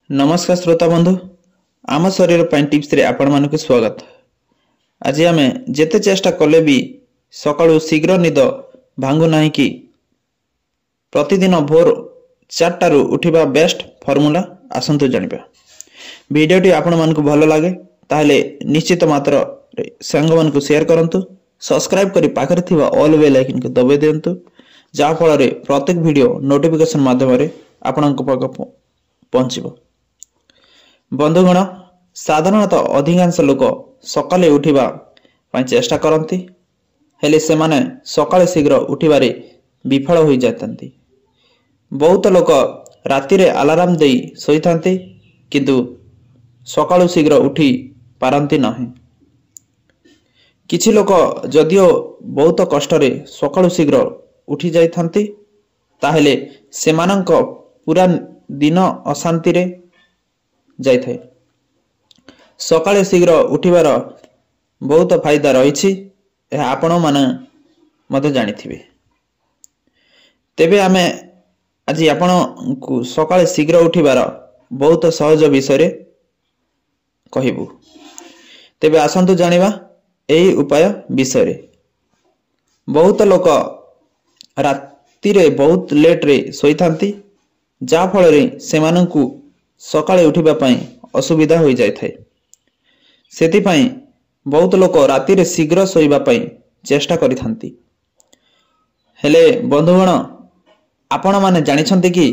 नमस्कार श्रोता बंधु आम शरीर टिप्स रे आपण मानक स्वागत। आज आम जेते चेष्टा कले भी सकाळु शीघ्र निद भांगु नाही कि प्रतिदिन भोर 4टारू उठिबा बेस्ट फॉर्मूला आसंतु जानिबा। वीडियोटी आपण मानक भलो लागे ताहले निश्चित मात्र संग मानक शेयर करंतु, सब्सक्राइब करी पाखरे थिबा ऑल बेल आइकन को दबाइ देंतु, जा फल रे प्रत्येक वीडियो नोटिफिकेशन माध्यम रे आपनक पाख पहुंचबो। बंधुगण साधारणतः अधिकांश लोक सकाले उठिबा पई चेष्टा करती हेले सेमाने सकाले शीघ्र उठिबारे विफल होई जातंती। बहुत लोक राति रे अलार्म देई सोईथांती किंतु सकाळु शीघ्र उठी पारंती नहीं। किछि लोक जदियो बहुत कष्ट रे सकाळु शीघ्र उठी जाइथांती ताहेले सेमानंक पूरा दिन अशांति रे जाइथाय। सकाळे शीघ्र उठिबार बहुत फायदा रही आपण माने मते जानिथिबे। तेबे आमे आज आपण को सकाळे शीघ्र उठिबार बहुत सहज विषय रे कहिबु। तेबे आसंतु जानिबा एही उपाय विषय रे। बहुत लोक राति रे बहुत लेट रे सोईथांती जा फल रे सेमानंकु सकाळे उठिबा पई असुविधा होई जाय थाए। सेति पई बहुत लोक राति रे शीघ्र सोईबा पई चेष्टा करिथांती हेले बंधुगण आपण माने जानिछंती कि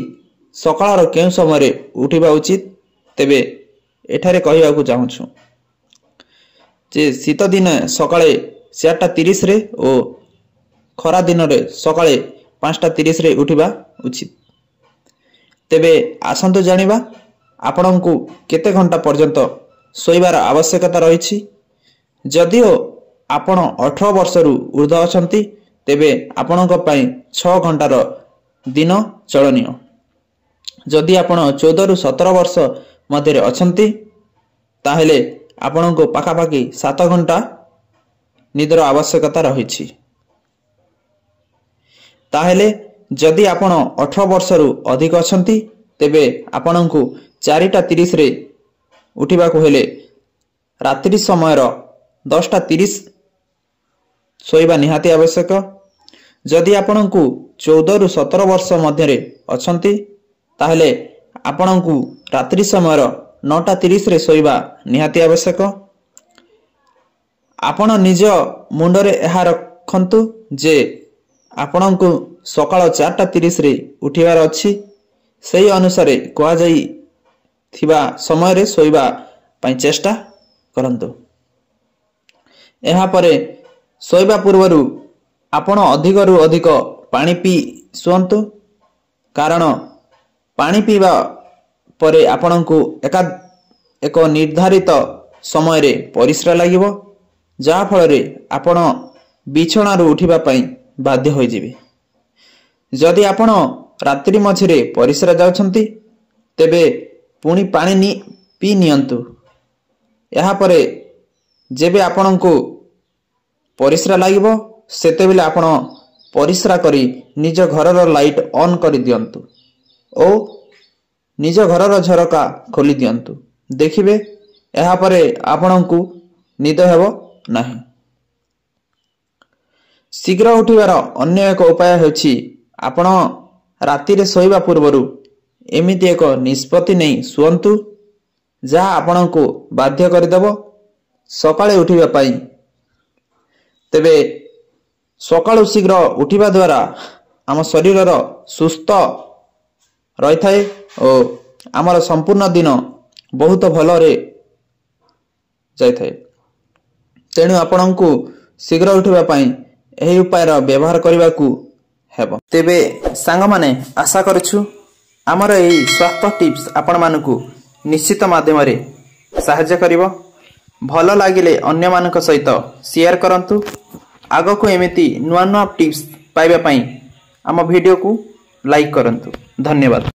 सकाळर केउ समय रे उठिबा उचित। तेबे एठारे कहिबा को चाहूछु जे शीत दिन सकाळे 4:30 रे ओ खरा दिन रे सकाळे 5:30 रे उठिबा उचित। तेबे आसंतु जानिबा आपनकु केते घंटा पर्यंत सोईबार आवश्यकता रही। जदिओ आपण 18 वर्ष रु ऊर्ध्व अछंती तेबे आपनक पई 6 घंटार दिन चलनीय। जदि आपण 14 रु 17 वर्ष मध्य अछंती ताहेले आपनक पाखापाखि 7 घंटा निदर आवश्यकता रही। ताहेले जदि आपण 18 वर्ष रु अधिक अछंती तेबे आपनकु 4:30 रे उठिबा को हेले रात्रि समय 10:30 सोईबा निहाती आवश्यक। जदि आपनकु 14 रु 17 वर्ष मध्य रे अछंती ताहेले आपनकु रात्रि समय 9:30 रे सोईबा निहाती आवश्यक। आपण निज मुंडरे एहा रखंतु जे आपनकु सकाळ 4:30 रे उठिबार अछि। सही अनुसार कहा जाई थिबा समय रे सोईबा पई चेष्टा करंतु। एहा परे सोईबा पूर्वरु आपण अधिक रु अधिक पानी पी सुअंतु, कारण पानी पीबा परे आपनकु एक निर्धारित समय रे परिश्रा लागिवो, जा फल रे आपण बिछणा रु उठिबा पई बाध्य होई जिवे। जदि आपण रात्रि मझिरे परिश्रा जाउछंती तेबे पुणी पानी पी नियंतु। एहा परे जेबे आपनकु परिश्रा लागिवो सेते बेले आपण परिश्रा करी निज घरर लाइट ऑन करी दियंतु ओ निज घरर झरका खोली दियंतु। देखिबे एहा परे आपनकु निद हेबो नाही। शीघ्र उठिबार अन्य एक उपाय हेछि आपण राति रे सोईबा पूर्वरु एमिति एक निष्पत्ति नहीं सुअंतु जहा आपनकु बाध्य करदेबो सकाळे उठिबा पई। तेबे सकाळु शीघ्र उठिबा द्वारा आम शरीरर सुस्थ रही थाए ओ आमर संपूर्ण दिन बहुत भल रे जाय थाए। तेणु आपनकु शीघ्र उठिबा पई एही उपायर व्यवहार करबाकू हेबो। तेबे सांग माने आशा करछु आमर एही स्वास्थ्य टिप्स आपण मानकु निश्चित माध्यम रे सहायता करिवो। भलो लागिले अन्य मानक सहित शेयर करंतु। आगो को एमिति नुआ नुआ टिप्स पाइबा पई आम वीडियो को लाइक करंतु। धन्यवाद।